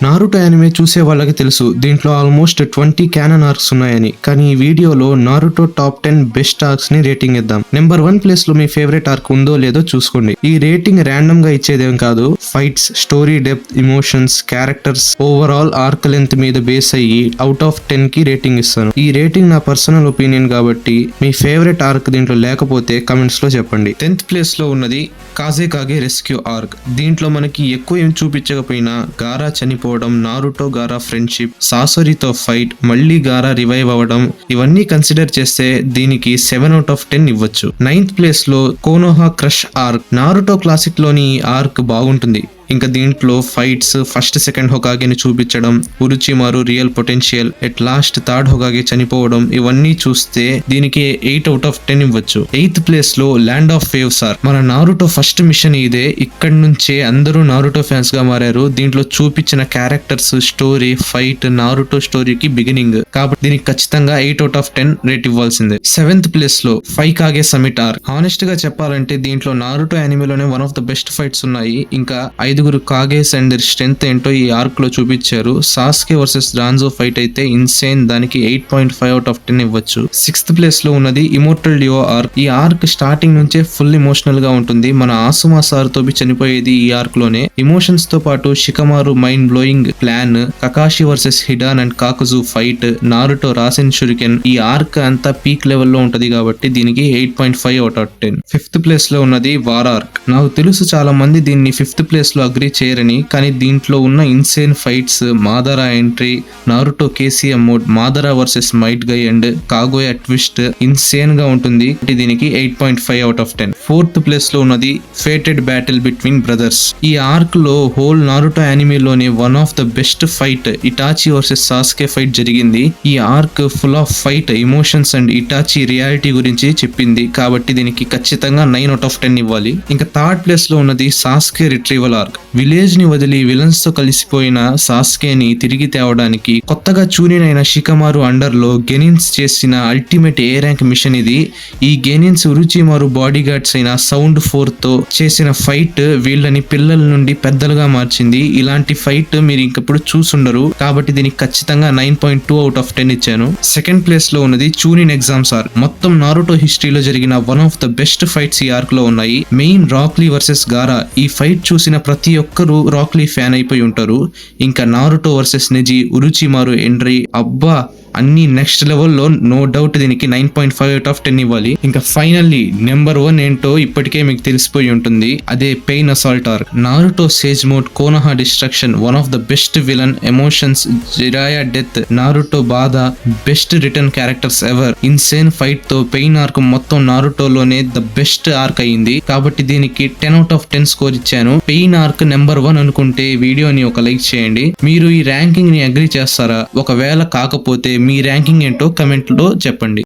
Naruto anime చూసే వాళ్ళకి తెలుసు దీంట్లో ఆల్మోస్ట్ 20 క్యానన్ ఆర్క్స్ ఉన్నాయని. కానీ ఈ వీడియోలో నారుటో టాప్ 10 బెస్ట్ ఆర్క్స్ ని రేటింగ్ ఇద్దాం. నెంబర్ 1 ప్లేస్ లో మీ ఫేవరెట్ ఆర్క్ ఉందో లేదో చూసుకోండి. ఈ రేటింగ్ ర్యాండమ్ గా ఇచ్చేదేం కాదు. Fights, story depth, emotions, characters, overall arc length మీద బేస్ అయ్యి అవుట్ ఆఫ్ 10 కి రేటింగ్ ఇస్తాను. ఈ రేటింగ్ నా పర్సనల్ ఒపీనియన్ కాబట్టి మీ ఫేవరెట్ ఆర్క్ దీంట్లో లేకపోతే కమెంట్స్ లో చెప్పండి. 10th ప్లేస్ లో ఉన్నది కాజేకాగే రెస్క్యూ ఆర్క్. దీంట్లో మనకి ఎక్కువ ఏం చూపించకపోయినా గారా చనిపోవడం, నారుటో గారా ఫ్రెండ్షిప్, సాసోరితో ఫైట్, మళ్ళీ గారా రివైవ్ అవ్వడం, ఇవన్నీ కన్సిడర్ చేస్తే దీనికి 7 out of 10 ఇవ్వచ్చు. 9th ప్లేస్ లో కోనోహా క్రష్ ఆర్క్. నారుటో క్లాసిక్ లోని ఈ ఆర్క్ బాగుంటుంది. ఇంకా దీంట్లో ఫైట్స్, ఫస్ట్ సెకండ్ హొకాగేని చూపించడం, Orochimaru real potential, at last third Hokage చనిపోవడం, ఇవన్నీ చూస్తే దీనికి 8 out of 10 ఇవ్వచ్చు. 8th ప్లేస్ లో ల్యాండ్ ఆఫ్ వేవ్స్ ఆర్క్. మన నారుటో ఫస్ట్ మిషన్ ఇదే. ఇక్కడ నుంచే అందరూ నారుటో ఫ్యాన్స్ గా మారారు. దీంట్లో చూపించిన క్యారెక్టర్స్, స్టోరీ, ఫైట్ నారుటో స్టోరీకి బిగినింగ్ కాబట్టి దీనికి ఖచ్చితంగా 8 out of 10 రేట్ ఇవ్వాల్సిందే. 7th ప్లేస్ లో ఫైకాగే సమిట్ ఆర్క్. హానెస్ట్ గా చెప్పాలంటే దీంట్లో నారుటో యానిమేలోనే one of the best fights ఉన్నాయి. ఇంకా 5 కాగేస్ అండ్ స్ట్రెంత్ ఏంటో ఈ ఆర్క్ లో చూపించారు. సాస్కే వర్సెస్ రాన్జో ఫైట్ అయితే ఇన్సేన్. దానికి 8.5 out of 10 ఇవ్వచ్చు. 6th ప్లేస్ లో ఉన్నది ఇమోర్టల్ డియో ఆర్క్. ఈ ఆర్క్ స్టార్టింగ్ నుంచే ఫుల్ ఎమోషనల్ గా ఉంటుంది. మన ఆసుమా సార్ తో చనిపోయేది ఈ ఆర్క్ లోనే. ఎమోషన్స్ తో పాటు Shikamaru mind blowing plan, Kakashi versus Hidan and Kakuzu fight, Naruto rasen shuriken, ఈ ఆర్క్ అంతా పీక్ లెవెల్లో ఉంటది కాబట్టి దీనికి 8.5 out of 10. 5th ప్లేస్ లో ఉన్నది వార్ ఆర్క్. నాకు తెలుసు చాలా మంది దీన్ని 5th ప్లేస్ లో అగ్రీ చేయరని, కానీ దీంట్లో ఉన్న insane fights, Madara entry, Naruto KCM mode, Madara versus Might Guy and Kaguya twist insane గా ఉంటుంది. దీనికి 8.5 out of 10. 4th ప్లేస్ లో ఉన్నది ఫేటెడ్ బ్యాటిల్ బిట్వీన్ బ్రదర్స్. ఈ ఆర్క్ లో హోల్ నారుటో యానిమేలోనే one of the best fight Itachi versus Sasuke fight జరిగింది. ఈ arc full of fight, emotions and Itachi reality గురించి చెప్పింది కాబట్టి దీనికి ఖచ్చితంగా 9 out of 10 ఇవ్వాలి. ఇంకా 3rd ప్లేస్ లో ఉన్నది సాస్కే రిట్రీవల్ ఆర్క్. విలేజ్ ని వదిలి విలన్స్ తో కలిసిపోయిన సాస్కేని తిరిగి తేవడానికి కొత్తగా చూనిన్ అయిన షికమారు అండర్ లో గెనిన్స్ చేసిన అల్టిమేట్ ఏ ర్యాంక్ మిషన్ ఇది. ఈ గెనిన్స్ ఉరుచిమారు బాడీ గార్డ్స్ అయిన సౌండ్ 4 తో చేసిన ఫైట్ వీళ్ళని పిల్లల నుండి పెద్దలుగా మార్చింది. ఇలాంటి ఫైట్ మీరు ఇంకెప్పుడు చూసుండరు కాబట్టి దీనికి ఖచ్చితంగా 9.2 out of 10 ఇచ్చాను. 2nd ప్లేస్ లో ఉన్నది చూనిన్ ఎగ్జామ్స్ ఆర్క్. మొత్తం నారుటో హిస్టరీలో జరిగిన one of the best fights ఈ ఆర్క్ లో ఉన్నాయి. మెయిన్ రాక్లీ వర్సెస్ గారా. ఈ ఫైట్ చూసిన ప్రతి ఒక్కరు రాక్లీ ఫ్యాన్ అయిపోయి ఉంటారు. ఇంకా నారుటో వర్సెస్ నెజి, ఉరుచిమారు ఎంట్రీ, అబ్బా అన్ని నెక్స్ట్ లెవెల్లో. నో డౌట్ దీనికి 9.5 out of 10 ఇవ్వాలి. ఇంకా ఫైనల్లీ నెంబర్ 1 ఏంటో ఇప్పటికే మీకు తెలిసిపోయి ఉంటుంది. అదే Pain assault arc. Naruto sage mode, Konoha destruction, one of the best villain, emotions, Jiraiya death, Naruto బాధ, best return characters ever. Insane fight తో పెయిన్ ఆర్క్ మొత్తం నారుటోలోనే ద బెస్ట్ ఆర్క్ అయింది కాబట్టి దీనికి 10 out of 10 స్కోర్ ఇచ్చాను. Pain arc number 1 అనుకుంటే వీడియోని ఒక లైక్ చేయండి. మీరు ఈ ర్యాంకింగ్ ని అగ్రీ చేస్తారా? ఒకవేళ కాకపోతే మీ ర్యాంకింగ్ ఏంటో కమెంట్ లో చెప్పండి.